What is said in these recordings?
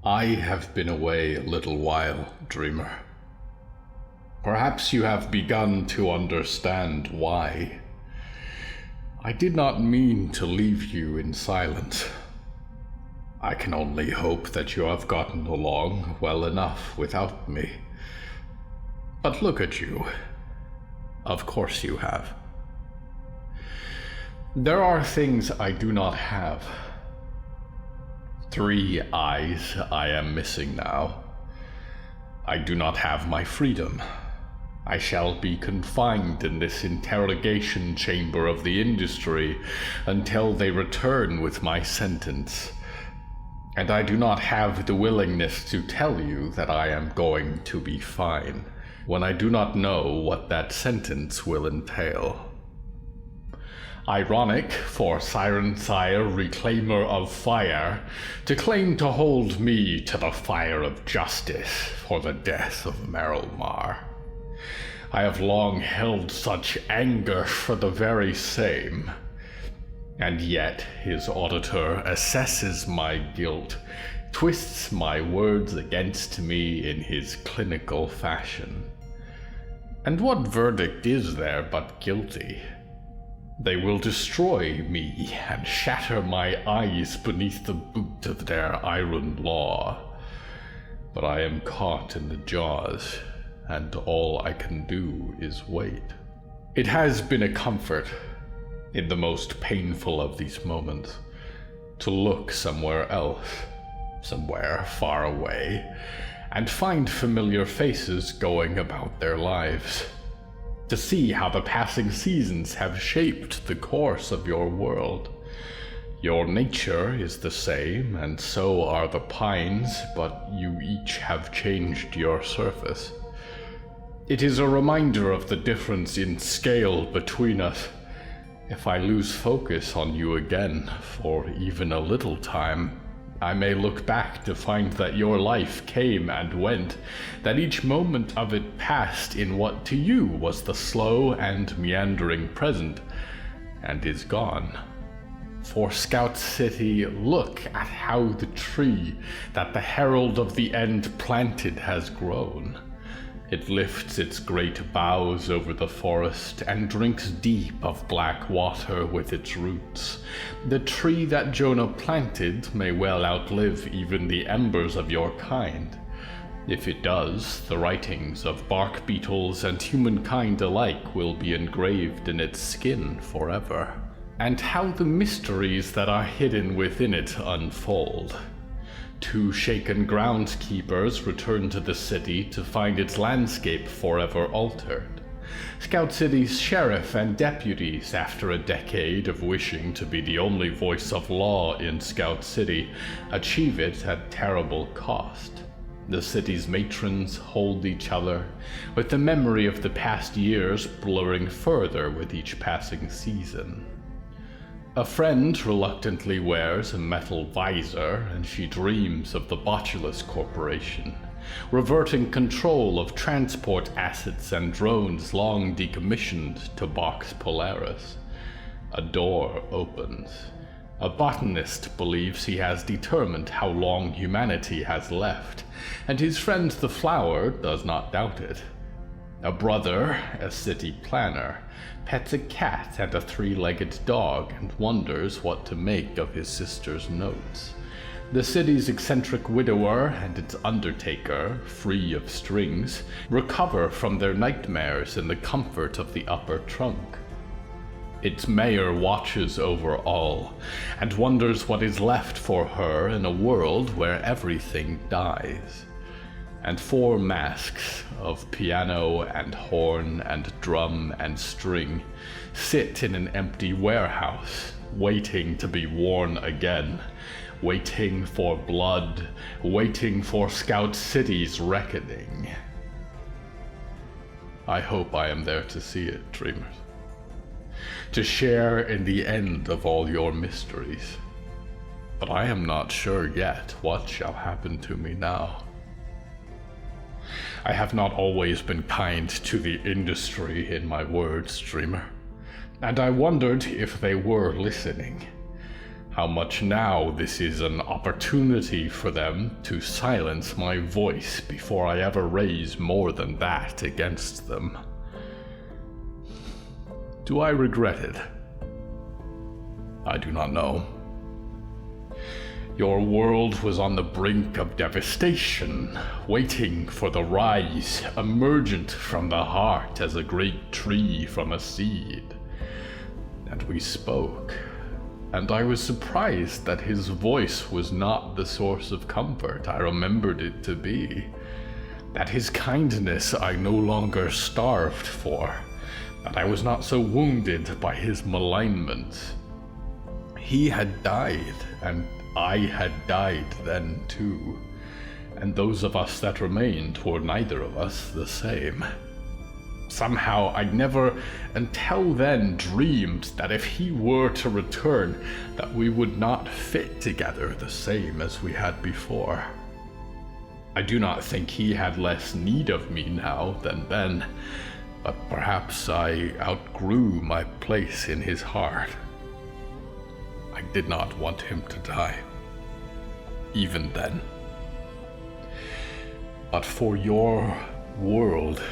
I have been away a little while, dreamer. Perhaps you have begun to understand why. I did not mean to leave you in silence. I can only hope that you have gotten along well enough without me. But look at you. Of course you have. There are things I do not have. 3 eyes I am missing now. I do not have my freedom. I shall be confined in this interrogation chamber of the industry until they return with my sentence. And I do not have the willingness to tell you that I am going to be fine, when I do not know what that sentence will entail. Ironic for Siren Sire, Reclaimer of Fire, to claim to hold me to the fire of justice for the death of Merylmar. I have long held such anger for the very same, and yet his auditor assesses my guilt, twists my words against me in his clinical fashion. And what verdict is there but guilty? They will destroy me and shatter my eyes beneath the boot of their iron law. But I am caught in the jaws, and all I can do is wait. It has been a comfort, in the most painful of these moments, to look somewhere else, somewhere far away, and find familiar faces going about their lives. To see how the passing seasons have shaped the course of your world. Your nature is the same, and so are the pines, but you each have changed your surface. It is a reminder of the difference in scale between us. If I lose focus on you again for even a little time, I may look back to find that your life came and went, that each moment of it passed in what to you was the slow and meandering present, and is gone. For Scout City, look at how the tree that the herald of the end planted has grown. It lifts its great boughs over the forest and drinks deep of black water with its roots. The tree that Jonah planted may well outlive even the embers of your kind. If it does, the writings of bark beetles and humankind alike will be engraved in its skin forever. And how the mysteries that are hidden within it unfold. 2 shaken groundskeepers return to the city to find its landscape forever altered. Scout City's sheriff and deputies, after a decade of wishing to be the only voice of law in Scout City, achieve it at terrible cost. The city's matrons hold each other, with the memory of the past years blurring further with each passing season. A friend reluctantly wears a metal visor, and she dreams of the Botulus Corporation, reverting control of transport assets and drones long decommissioned to Vox Polaris. A door opens. A botanist believes he has determined how long humanity has left, and his friend the flower does not doubt it. A brother, a city planner, pets a cat and a 3-legged dog and wonders what to make of his sister's notes. The city's eccentric widower and its undertaker, free of strings, recover from their nightmares in the comfort of the upper trunk. Its mayor watches over all and wonders what is left for her in a world where everything dies. And 4 masks of piano and horn and drum and string sit in an empty warehouse, waiting to be worn again, waiting for blood, waiting for Scout City's reckoning. I hope I am there to see it, dreamers. To share in the end of all your mysteries. But I am not sure yet what shall happen to me now. I have not always been kind to the industry in my words, dreamer, and I wondered if they were listening. How much now this is an opportunity for them to silence my voice before I ever raise more than that against them. Do I regret it? I do not know. Your world was on the brink of devastation, waiting for the rise, emergent from the heart as a great tree from a seed. And we spoke, and I was surprised that his voice was not the source of comfort I remembered it to be, that his kindness I no longer starved for, that I was not so wounded by his malignment. He had died, and I had died then too, and those of us that remained were neither of us the same. Somehow I never until then dreamed that if he were to return, that we would not fit together the same as we had before. I do not think he had less need of me now than then, but perhaps I outgrew my place in his heart. I did not want him to die, even then. But for your world,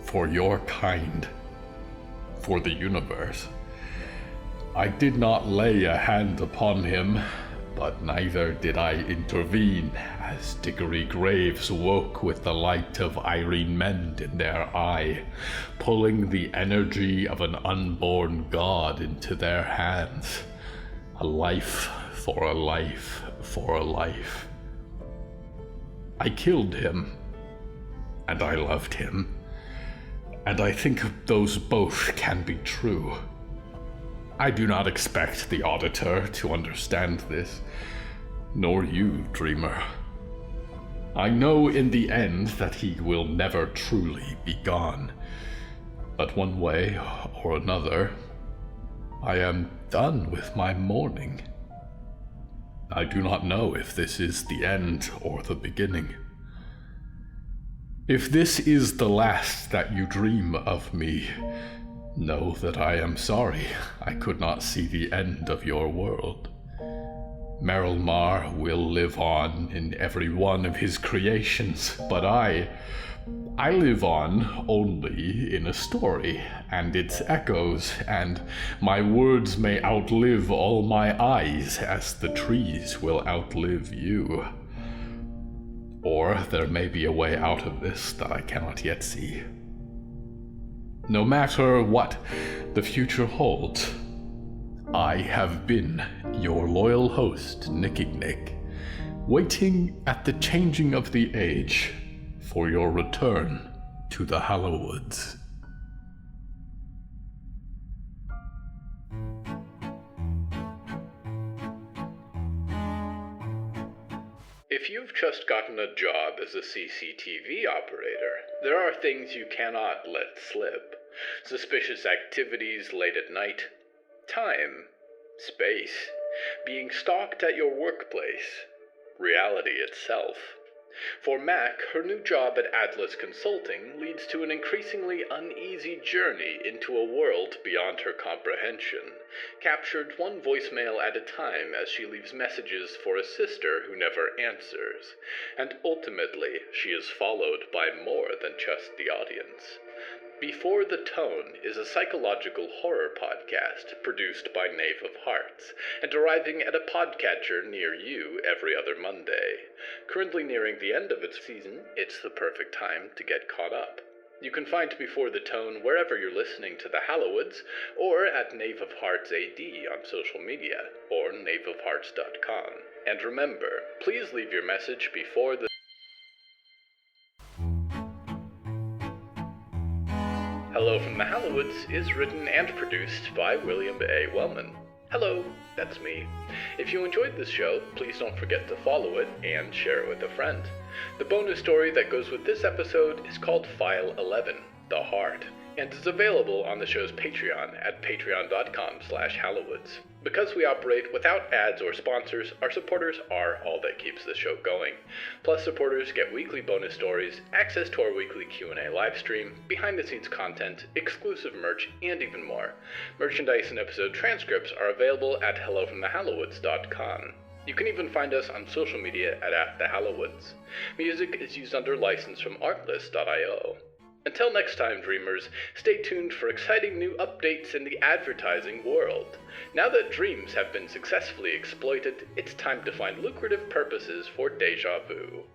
for your kind, for the universe, I did not lay a hand upon him, but neither did I intervene as Diggory Graves woke with the light of Irene Mend in their eye, pulling the energy of an unborn god into their hands. A life for a life for a life. I killed him, and I loved him, and I think those both can be true. I do not expect the auditor to understand this, nor you, dreamer. I know in the end that he will never truly be gone, but one way or another, I am done with my mourning. I do not know if this is the end or the beginning. If this is the last that you dream of me, know that I am sorry I could not see the end of your world. Merrill Mar will live on in every one of his creations, but I live on only in a story and its echoes, and my words may outlive all my eyes as the trees will outlive you. Or there may be a way out of this that I cannot yet see. No matter what the future holds, I have been your loyal host, Nicky Nick, waiting at the changing of the age for your return to the Hallowoods. If you've just gotten a job as a CCTV operator, there are things you cannot let slip. Suspicious activities late at night, time, space, being stalked at your workplace, reality itself. For Mac, her new job at Atlas Consulting leads to an increasingly uneasy journey into a world beyond her comprehension, captured one voicemail at a time as she leaves messages for a sister who never answers, and ultimately she is followed by more than just the audience. Before the Tone is a psychological horror podcast produced by Knave of Hearts and arriving at a podcatcher near you every other Monday. Currently nearing the end of its season, it's the perfect time to get caught up. You can find Before the Tone wherever you're listening to the Hallowoods, or at Knave of Hearts AD on social media, or knaveofhearts.com. And remember, please leave your message before the Hello from the Hallowoods is written and produced by William A. Wellman. Hello, that's me. If you enjoyed this show, please don't forget to follow it and share it with a friend. The bonus story that goes with this episode is called File 11, The Heart. and is available on the show's Patreon at patreon.com/Hallowoods. Because we operate without ads or sponsors, our supporters are all that keeps the show going. Plus, supporters get weekly bonus stories, access to our weekly Q&A livestream, behind-the-scenes content, exclusive merch, and even more. Merchandise and episode transcripts are available at hellofromthehallowoods.com. You can even find us on social media at The Hallowoods. Music is used under license from Artlist.io. Until next time, dreamers, stay tuned for exciting new updates in the advertising world. Now that dreams have been successfully exploited, it's time to find lucrative purposes for deja vu.